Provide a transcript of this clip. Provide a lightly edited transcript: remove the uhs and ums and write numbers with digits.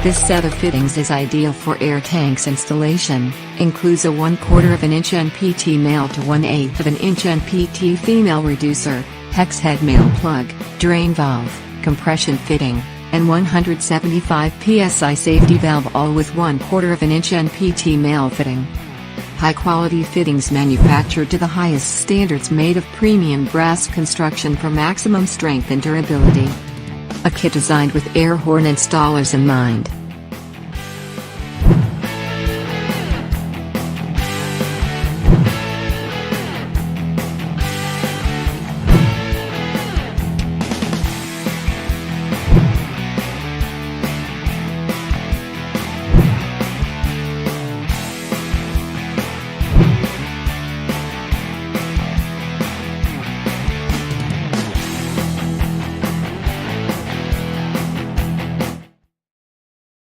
This set of fittings is ideal for air tanks installation, includes a 1/4 inch NPT Male to 1/8 inch NPT Female Reducer, hex head male plug, drain valve, compression fitting, and 175 PSI Safety Valve, all with 1/4 inch NPT Male fitting. High-quality fittings manufactured to the highest standards, made of premium brass construction for maximum strength and durability. A kit designed with air horn installers in mind.